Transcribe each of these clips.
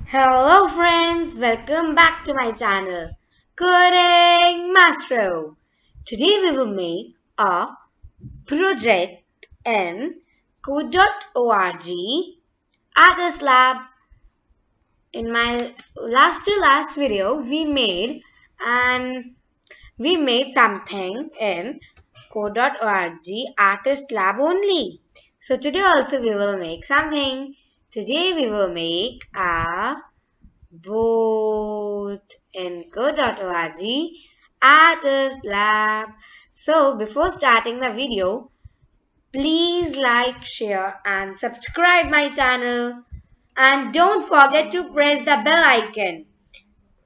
Hello friends, welcome back to my channel Coding Mastro. Today we will make a project in code.org Artist Lab. In my last video and we made something in code.org Artist Lab only. So today also we will make something. Today we will make a both in code.org Artist Lab. So before starting the video, please like, share and subscribe my channel, and don't forget to press the bell icon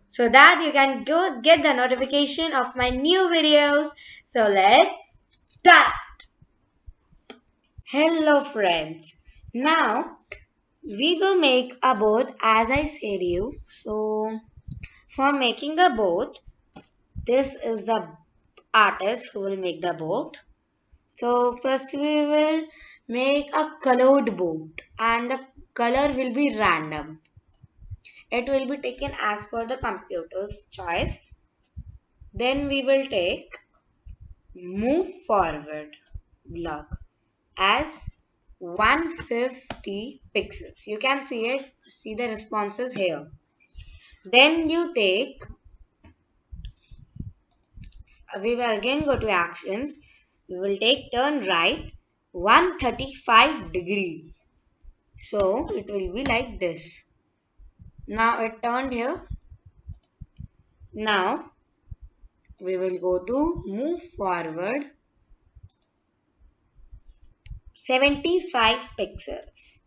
so that you can go get the notification of my new videos. So let's start. Hello friends. Now we will make a boat as I said you. So for making a boat, this is the artist who will make the boat. So first we will make a colored boat and the color will be random. It will be taken as per the computer's choice. Then we will take move forward block as 150 pixels. You can see the responses here. Then you take, we will again go to actions. We will take turn right 135 degrees. So it will be like this. Now it turned here. Now we will go to move forward 75 pixels.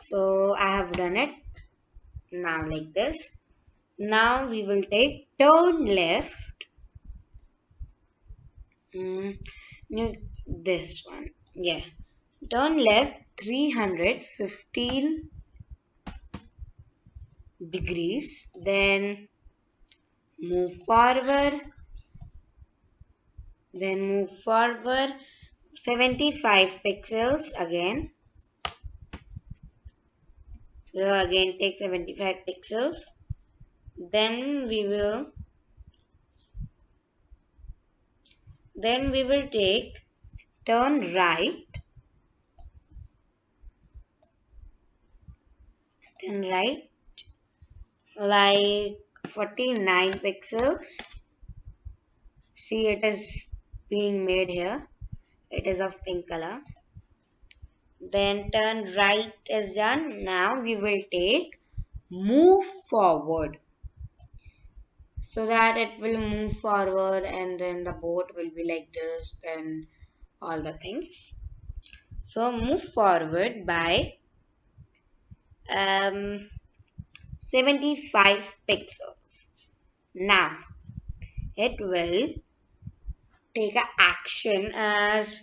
So I have done it now like this. Now we will take turn left. This one. Yeah. Turn left 315 degrees. Then move forward. Then move forward 75 pixels again. We'll again take 75 pixels. Then we will take turn right. Turn right like 49 pixels. See, it is being made here. It is of pink color. Then turn right is done. Now we will take move forward so that it will move forward and then the boat will be like this and all the things. So move forward by 75 pixels. Now it will take a action as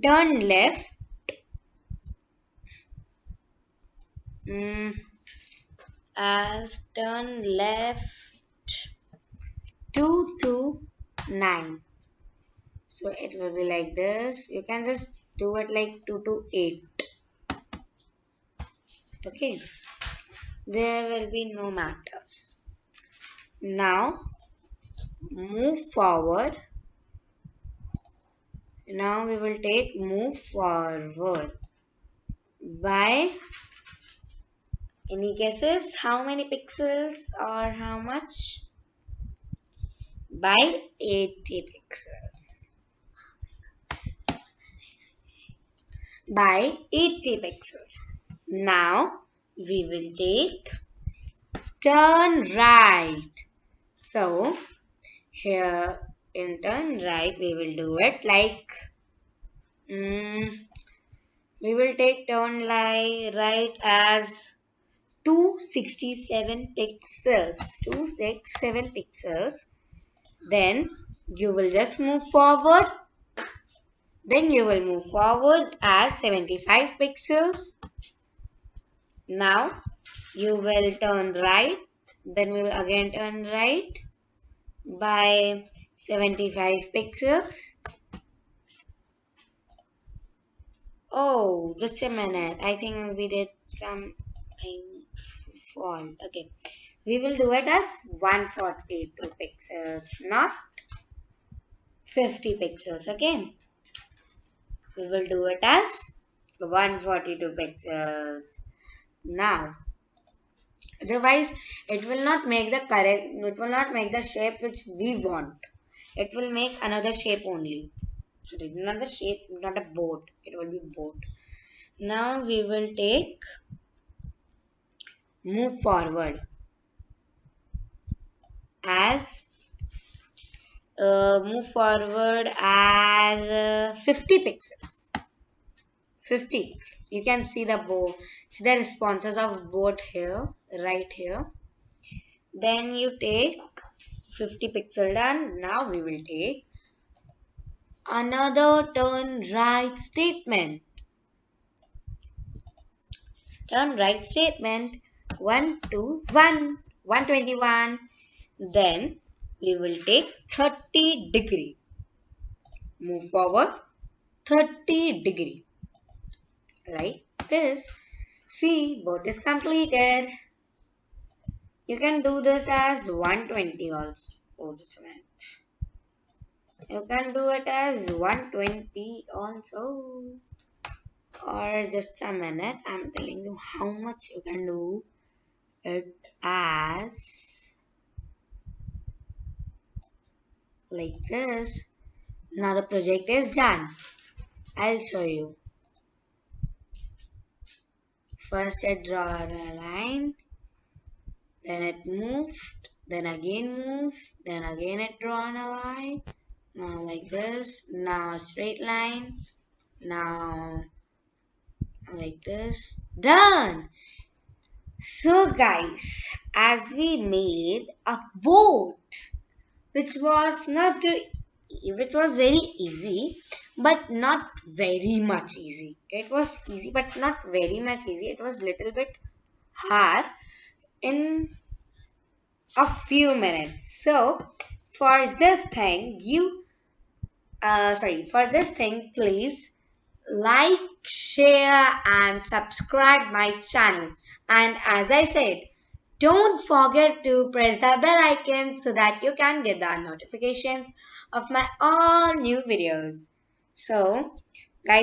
turn left as turn left 2 to 9. So it will be like this. You can just do it like 2 to 8. Okay. There will be no matters. Now move forward. Now we will take move forward by, any guesses how many pixels or how much? By 80 pixels. By 80 pixels. Now we will take turn right. So here in turn right we will do it like we will take turn right as 267 pixels. 267 pixels. Then you will just move forward. Then you will move forward as 75 pixels. Now you will turn right. Then we will again turn right by 75 pixels. Oh, just a minute. I think we did some font. Okay, we will do it as 142 pixels, not 50 pixels. Okay, we will do it as 142 pixels. Now, otherwise, it will not make the correct. It will not make the shape which we want. It will make another shape only. So it is not the shape, not a boat. It will be boat. Now we will take move forward as move forward as 50 pixels. 50 pixels. You can see the boat. See the responses of boat here, right here. Then you take 50 pixel done. Now we will take another turn right statement. Turn right statement 1 to 1, 121. Then we will take 30 degree. Move forward 30 degree. Like this. See, boat is completed. You can do this as 120 also. Oh, just a minute. You can do it as 120 also. Or just a minute. I'm telling you how much you can do it as like this. Now the project is done. I'll show you. First I draw a line, then it moved, then again moved, then again it drawn a line. Now like this, now a straight line, now like this. Done! So guys, as we made a boat, which was not too, which was very easy, but not very much easy. It was easy, but not very much easy. It was little bit hard in a few minutes. So for this thing, for this thing, please like, share, and subscribe my channel. And as I said, don't forget to press the bell icon so that you can get the notifications of my all new videos. So, guys.